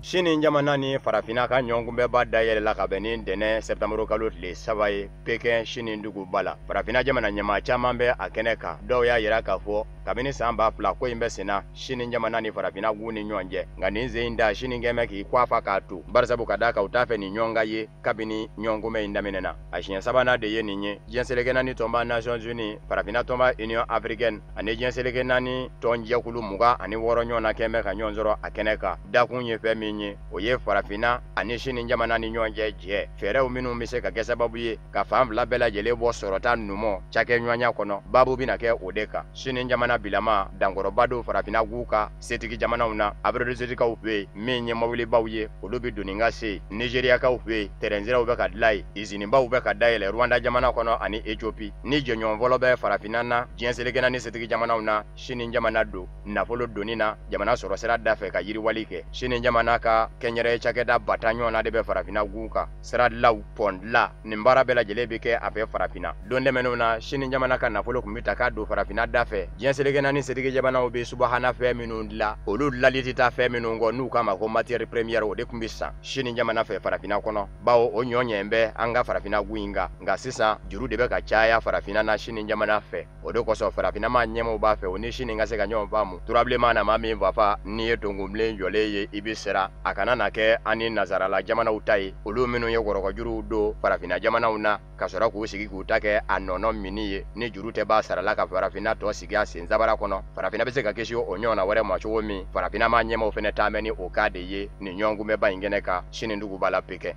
Sini jamana ni farafina ka ɲɔgɔnkunbɛba dayɛlɛla ka bɛn ni ntɛnɛn Septembre kalo tile 3 ye Pekin sini duguba la farafina jamana ɲɛmaa caman bɛ a kɛnɛ kan dɔw y'a yira k'a fɔ kabini san 2000 ko in bɛ senna sini jamana ni farafina gu ni ɲɔgɔn cɛ nka nin sen in da sini kɛmɛ k'i kwafa k'a to barisabu ka da kan u t'a fɛ nin ɲɔgɔn ye kabini ɲɔgɔnkunbɛ in daminɛna a siɲɛ sabanan de ye nin ye diɲɛ seleke naani tɔnba Nations Unies farafina tɔnba Union Africaine ani diɲɛ seleke naani tɔn jɛkulu 26 ɲɔgɔn na kɛmɛ ka ɲɔgɔn sɔrɔ a kɛnɛ kan dakun ye fɛn min ye o ye farafina ani sini jamana ni ɲɔgɔn cɛ jɛ fɛɛrɛw minnu bɛ se ka kɛ sababu ye ka fan fila bɛɛ lajɛlen bɔ sɔrɔta numɔ cakɛ ɲɔgɔnya kɔnɔ babu bɛna kɛ o de kan sini jamana bilama dankɔrɔba don farafina gu ka setigi jamanaw na abrodositikaw fɛ yen min ye mobilibaw ye olu bɛ doni ka se nigériyakaw fɛ yen terɛnziraw bɛ ka dilan yen izinibaw bɛ ka dayɛlɛ Rwanda jamana kɔnɔ ani Éthiopie ni jɛɲɔgɔn fɔlɔ bɛ farafina na diɲɛ seleke naani setigi jamanaw na sini jamana don nafolo doni na jamana sɔrɔ sira da fɛ ka yiriwali kɛ sini jamana ka kɛnyɛrɛ cakɛda bata ɲɔgɔn na de bɛ farafina gu kan siradilaw pɔndila nin baara bɛɛ lajɛlen bɛ kɛ a fɛ farafina don dɛmɛnenw na sini jamana ka nafolo kun bɛ ta k'a don farafina da fɛ diɲɛ seleke naani setigi jamanaw bɛ subahana fɛn minnu dilan olu dilali tɛ taa fɛn minnu kɔ n'u k'a ma ko matière première o de kun bɛ san sini jamana fɛ farafina kɔnɔ bawo o ɲɔɲɛ bɛ an ka farafina gu in kan nka sisan juru de bɛ ka caya farafina na sini jamana fɛ o de kosɔn farafina maa ɲɛmɔgɔw b'a fɛ o ni sini ka se ka ɲɔgɔn faamu turabilenma na maa min fafa n'i ye tonkunbilen jɔlen ye i bɛ siran a kana na kɛ ani nazarala jamanaw ta ye olu minnu ye wɔrɔkɔjuruw don farafina jamanaw na ka sɔrɔ k'u sigi k'u ta kɛ a nɔnɔ mini ye ni juru tɛ b'a sarala ka farafina tɔ sigi a sen sabara kɔnɔ farafina bɛ se ka kisi o ɲɔgɔnna wɛrɛ ma cogo min farafina maa ɲɛmɔgɔw fɛnɛ taa mɛn ni o ka de ye nin ɲɔgɔnkunbɛba in kɛnɛ kan sini duguba la Pekin.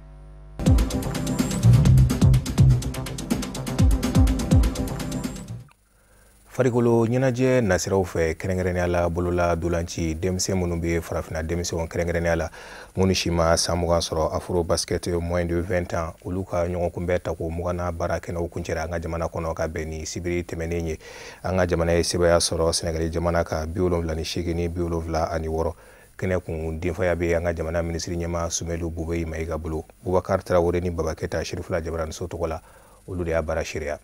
farikolo ɲɛnajɛ nasiraw fɛ kɛrɛnkɛrɛnnenya la bolola dolanci denmisɛn minnu bɛ farafina denmisɛnw kɛrɛnkɛrɛnnenya la minnu si ma san 20 sɔrɔ afro basket moins de 20 ans olu ka ɲɔgɔnkunbɛ tako 20 baara kɛnɛw kuncɛra an ka jamana kɔnɔ ka bɛn ni sibiri tɛmɛnen ye an ka jamana ye sebaya sɔrɔ Senegali jamana ka 78 ni 76 kɛnɛ kun denfaya bɛ an ka jamana minisiri ɲɛma Sumelu Bube Mayiga bolo Bubakar Traore ni Babaketa Cherifla Jabaraniso tɔgɔ la olu de y'a baara sariya.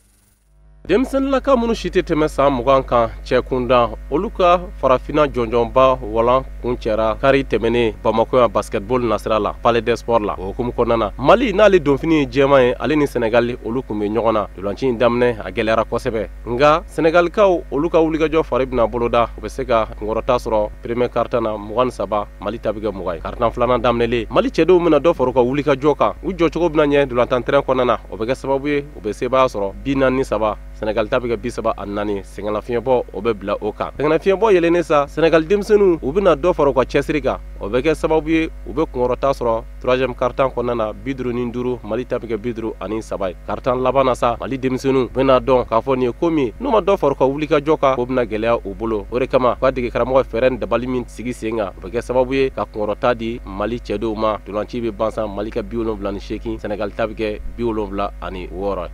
denmisɛnninlaka minnu si tɛ tɛmɛ san 20 kan cɛ kundan olu ka farafina jɔnjɔnba walan kun cɛra kari tɛmɛnen Bamako ya basketball nasira la Palais des Sports la o hukumu kɔnɔna na Mali n'ale donfini ye jɛman ye ale ni Senegal olu kun bɛ ɲɔgɔn na dolanci in daminɛ a gɛlɛyara kosɛbɛ nka Senegalikaw olu ka wulikajɔ fari bɛna boloda u bɛ se ka kunkɔrɔta sɔrɔ premier carton na 23 Mali ta bɛ kɛ 20 ye carton filanan daminɛlen Mali cɛdenw bɛna dɔ fara u ka wulikajɔ kan u jɔcogo bɛna ɲɛ dolantan terrain kɔnɔna na o bɛ kɛ sababu ye u bɛ sebaya sɔrɔ 43 Senegal ta bɛ kɛ 34 sɛgɛnnafiɲɛbɔ o bɛ bila o kan sɛgɛnnafiɲɛbɔ yɛlɛnnen sa Senegal denmisɛnninw u bɛna dɔ fara u ka cɛsiri kan o bɛ kɛ sababu ye u bɛ kunkɔrɔta sɔrɔ 3e carton kɔnɔna na 55 Mali ta bɛ kɛ 53 ye carton laban na sa Mali denmisɛnninw bɛna dɔn k'a fɔ nin ye ko min n'u ma dɔ fara u ka wulikajɔ kan o bɛna gɛlɛya u bolo o de kama k'a dege karamɔgɔ fɛɛrɛ dabali min sigi sen kan o bɛ kɛ sababu ye ka kunkɔrɔta di Mali cɛdenw ma dolanci bɛ ban sa Mali ka 78 Senegal ta bɛ kɛ 76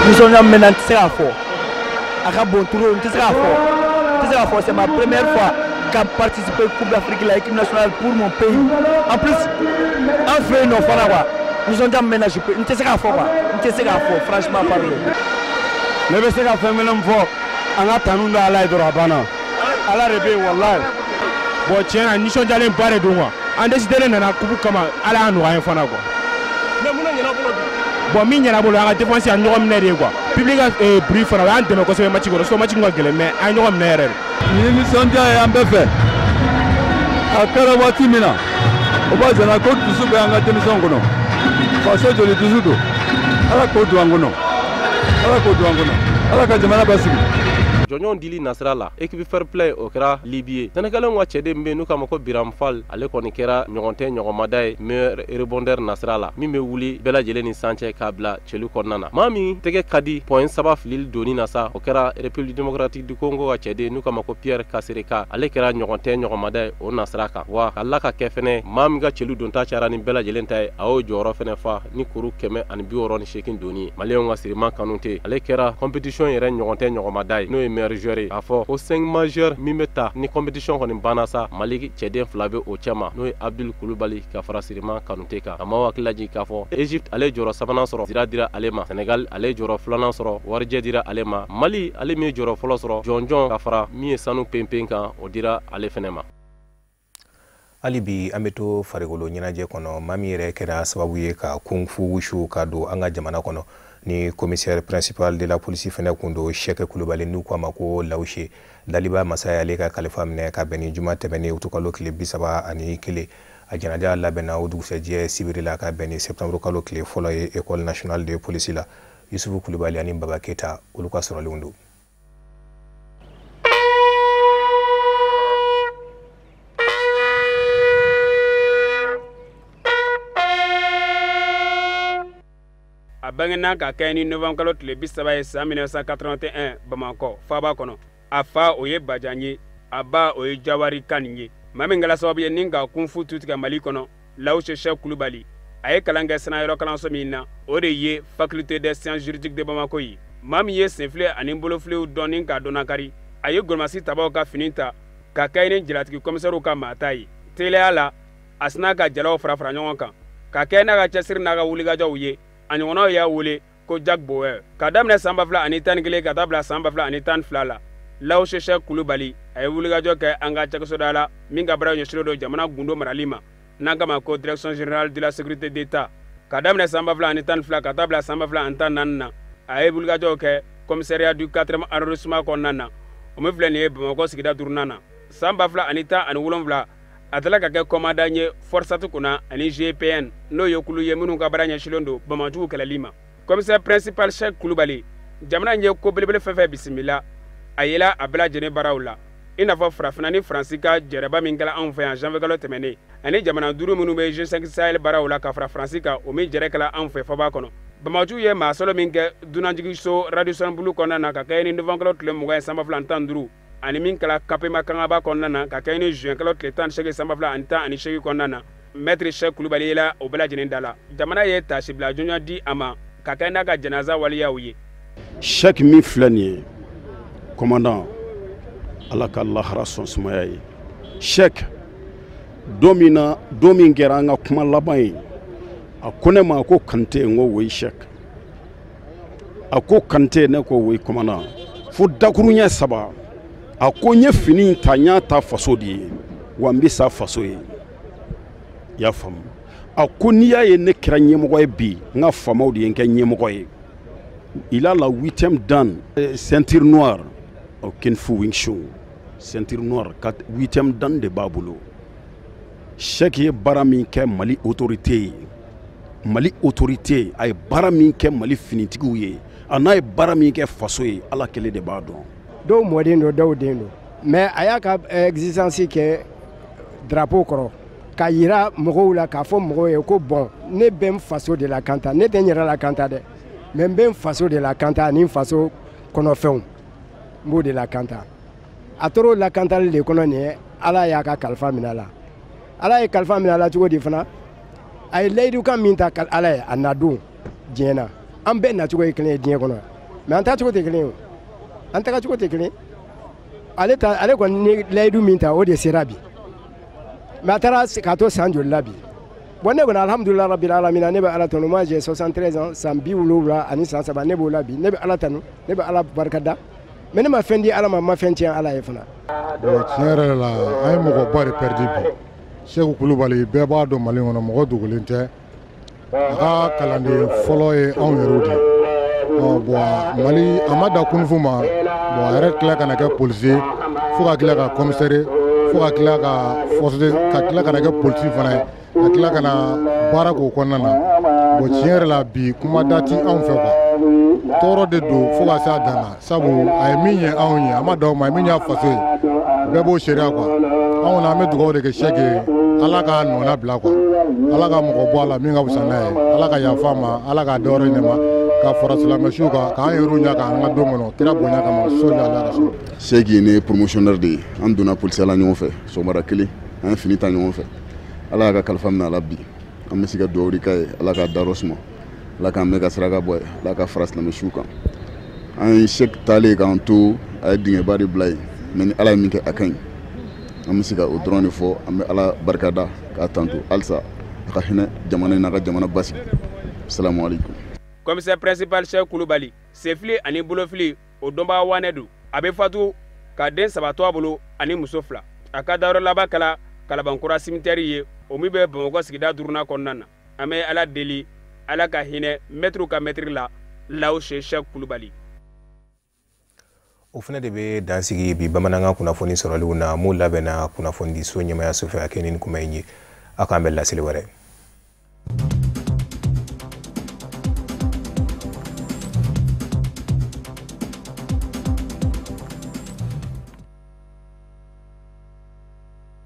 nisɔndiya min na n tɛ se k'a fɔ a ka bon trop n tɛ se k'a fɔ c'est ma première fois ka participer Coupe d'Afrique la équipe nationale pour mon pays en plus an fɛ yen nɔ fana quoi nisɔndiya min bɛ na n tɛ se k'a fɔ quoi n tɛ se k'a fɔ franchement parler ne bɛ se ka fɛn kelen fɔ an ka tanu da Ala ye dɔrɔn a banna Ala de bɛ yen wallahi bon tiɲɛ na nisɔndiyalen ba de don quoi an décidé nana coupe kama Ala y'a nɔgɔya an ye fana quoi mais mun na ɲɛna bolo bon min ɲɛna bolo an ka défense a ɲɔgɔn minɛ de ye quoi public ka bruit fana o y'an dɛmɛ kosɛbɛ match kɔnɔ sinon match ka gɛlɛn mais an ye ɲɔgɔn minɛ yɛrɛ de. Nin ye nisɔndiya ye an bɛɛ fɛ a kɛra waati min na o b'a jira ko dusu bɛ an ka denmisɛnw kɔnɔ faso joli dusu don Ala k'o don an kɔnɔ Ala k'o don an kɔnɔ Ala ka jamana basigi. jɔnjɔn dili nasira la équipe fair play o kɛra Libye Sénégalais ka cɛden be n'u k'a ma ko Biram Fall ale kɔni kɛra ɲɔgɔn tɛ ɲɔgɔnmada ye meilleur rebondeur nasira la min bɛ wuli bɛɛ lajɛlen ni sancɛ k'a bila cɛlu kɔnɔna na maa min tɛgɛ ka di point 3 filili doni na sa o kɛra République démocratique du Congo ka cɛden n'u k'a ma ko Pierre Kasereka ale kɛra ɲɔgɔn tɛ ɲɔgɔnmada ye o nasira kan wa Allah ka kɛ fɛnɛ maa min ka cɛlu donta cayara ni bɛɛ lajɛlen ta ye a y'o jɔyɔrɔ fɛnɛ fa ni kuru 168 doni ye maliyɛnw ka Siriman Kanute ale kɛra compétition yɛrɛ ɲɔgɔn tɛ ɲɔgɔnmada ye n'o ye meilleur joueur ye a fɔ ko 5 majeur min bɛ ta ni compétition kɔni banna sa Mali cɛden fila bɛ o cɛma n'o ye Abdul Kulubali ka fara Siriman Kanute kan a ma hakili lajigin k'a fɔ Egypte ale jɔyɔrɔ sabanan sɔrɔ Zira dira ale ma Sénégal ale jɔyɔrɔ filanan sɔrɔ warijɛ dira ale ma Mali ale min ye jɔyɔrɔ fɔlɔ sɔrɔ jɔnjɔn ka fara min ye sanu penpen kan o dira ale fɛnɛ ma. hali bi an bɛ to farikolo ɲɛnajɛ kɔnɔ maa min yɛrɛ kɛra sababu ye ka kung fu wushu ka don an ka jamana kɔnɔ ni commissaire principal de la police fɛnɛ kun don Sɛkɛ Kulubali n'u k'a ma ko Lawusi Daliba Masa y'ale ka kalifa minɛ ka bɛn ni juma tɛmɛnen utukalo tile 31 a janaja labɛnna o dugusɛjɛ sibiri la ka bɛn ni septembre kalo tile fɔlɔ ye école nationale de police la Yusufu Kulubali ani Baba Keta olu ka sɔrɔlenw don. a bangena ka kɛ ni novembre kalo tile 30 ye san 1981 Bamakɔ faaba kɔnɔ a fa o ye Bajan ye a ba o ye Jawari Kani ye maa min kɛla sababu ye ni ka kung fu tutigɛ Mali kɔnɔ Lawusi Sɛkɛ Kulubali a ye kalan kɛ sanayɔrɔ kalanso min na o de ye faculté des sciences juridiques de Bamako ye maa min ye senfile ani bolofilew dɔn ni k'a dɔnna kari a ye golomasi tabaw ka fini ta ka kɛ ni jalatigi komisɛriw ka maata ye teliya la a sina ka jalaw fara fara ɲɔgɔn kan ka kɛ n'a ka cɛsiri n'a ka wulikajɔw ye a ɲɔgɔnnaw y'a wele ko Jack Bauer ka daminɛ san 2011 ka taa bila san 2012 la Lawusi Sɛkɛ Kulubali a ye wulikajɔ kɛ an ka cɛkɛsoda la min ka baara ɲɛsinnen don jamana gundo marali ma n'an k'a ma ko direction générale de la sécurité d'État ka daminɛ san 2012 ka taa bila san 2014 na a ye wulikajɔw kɛ commissariat du 4e arrondissement kɔnɔna na o min filɛ nin ye Bamakɔ sigida 4nan na san 2017 a tila ka kɛ commandant ye Forsat kunna ani GPN n'o ye kulu ye minnu ka baara ɲɛsinnen don bamajugu kɛlɛli ma commissaire principal Sɛkɛ Kulubali jamana ye ko belebele fɛn fɛn bisimila a yela a bɛɛ lajɛlen baaraw la i n'a fɔ farafinna ni Faransi ka jɛrɛba min kɛla anw fɛ yan janvier kalo tɛmɛnen ani jamana 5 minnu bɛ G5 Sahel baaraw la ka fara Faransi kan o min jɛrɛ kɛla anw fɛ faba kɔnɔ bamajugu ye maa sɔlɔ min kɛ dunanjigiso radio Sonbulu kɔnɔna na ka kɛ ni novembre kalo tile 20 san 2015 ani min kɛla Kapema kangaba kɔnɔna na ka kɛ ni juin kalo tile 18 san 2018 kɔnɔna na maître Sɛkɛ Kulubali yela o bɛɛ lajɛlen da la jamana ye tasi bila jɔnjɔn di a ma ka kɛ n'a ka janaza waliyaw ye Sɛkɛ min filɛ nin ye commandant Ala ka lahara sɔn sumaya ye Sɛkɛ don min kɛra an ka kuma laban ye a ko ne ma ko Kante n ko oui Sɛkɛ a ko Kante ne ko oui commandant fo dakuruɲɛ 3 a ko n ye fini in ta n y'a ta faso de ye wa n bɛ sa faso ye i y'a faamu a ko n'i y'a ye ne kɛra ɲɛmɔgɔ ye bi n ka faamaw de ye n kɛ ɲɛmɔgɔ ye il a la 8e dan ceinture noire au Kung Fu Wing Chun ceinture noire 8e dan de b'a bolo Sɛkɛ ye baara min kɛ Mali autorité a ye baara min kɛ Mali finitigiw ye a n'a ye baara min kɛ faso ye Ala kelen de b'a dɔn dɔw mɔden don dɔw den don mais a y'a ka existence kɛ drapeau kɔrɔ ka yira mɔgɔw la k'a fɔ mɔgɔw ye ko bon ne bɛ n faso de la kanta ne tɛ n yɛrɛ la kanta dɛ mais n bɛ n faso de la kanta ani n faso kɔnɔfɛnw n b'o de la kanta a tor'o la kantali de kɔnɔ nin ye Ala y'a ka kalifa minɛ a la Ala ye kalifa minɛ a la cogo di fana a ye layidukan min ta Ala ye a na don diɲɛ na an bɛɛ nacogo ye kelen ye diɲɛ kɔnɔ mais an taacogo tɛ kelen ye an tagacogo tɛ kelen ale kɔni ni layidu min ta o de sera bi mais a taara k'a to san joli la bi bon ne kɔni alhamdulilah rabbil alamin ne bɛ Ala tanu moi j'ai 73 ans san 70 ani san 3 ne b'o la bi ne bɛ Ala tanu ne bɛ Ala barikada mais ne ma fɛn di Ala ma ma fɛn tiɲɛ Ala ye fana tiɲɛ yɛrɛ la an ye mɔgɔba de perdu bi Sɛkɛ Kulubali bɛɛ b'a dɔn Mali kɔnɔ mɔgɔ dogolen tɛ a ka kalanden fɔlɔ ye anw yɛrɛw de bon Mali a ma da kung fu ma bon a yɛrɛ tila ka na kɛ policier fo ka tila ka commissaire fo ka tila ka force ka tila ka na kɛ politique fana ye ka tila ka na baara k'o kɔnɔna na bon tiɲɛ yɛrɛ la bi kuma da ti anw fɛ quoi tɔɔrɔ de don fo ka se a dan na sabu a ye min ye anw ye a ma d'aw ma a ye min y'a faso ye bɛɛ b'o sariya quoi anw kɔni an bɛ dugawu de kɛ Sɛki ye ala k'a nɔna bila quoi ala ka mɔgɔ bɔ a la min ka fisa n'a ye ala ka yafa a ma ala k'a dɔwɛrɛ ɲɛ ma ka fara silamɛsiw kan k'an yɛrɛw ɲɛ kan an ka don kɔnɔ kira bonya kama soli ala ka so. Sɛki ne promotionnaire de ye an donna polisiya la ɲɔgɔn fɛ sɔgɔmada kelen an ye fini ta ɲɔgɔn fɛ ala y'a ka kalifa minɛ a la bi an bɛ se ka dugawu de k'a ye ala k'a dayɔrɔ suma ala k'an mɛn ka saraka bɔ ye ala ka fara silamɛsiw kan an ye Sɛki taalen k'an to a ye dingɛba de bila yen mɛ ni ala ye min kɛ a ka ɲi an bɛ se ka o dɔrɔn de fɔ an bɛ ala barikada k'a tanto halisa a ka hinɛ jamana in n'a ka jamana basigi salamu alaikum. Commissaire principal Cheikh Kulubali sefili ani bolofili o dɔnbaga wane do a bɛ fatu ka den 3 to a bolo ani muso 2 a ka dayɔrɔ laban kɛla Kalabankura cimetière ye o min bɛ Bamakɔ sigida 5nan kɔnɔna na an bɛ ala deli ala ka hinɛ mɛtiriw ka mɛtiri la Law Cheikh Kulubali. O fana de bɛ dansigi bi bamanankan kunnafoni sɔrɔliw na mun labɛnna kunnafoni di so ɲɛmaya sofɛ a kɛ ni kuma in ye a k'an bɛ laseli wɛrɛ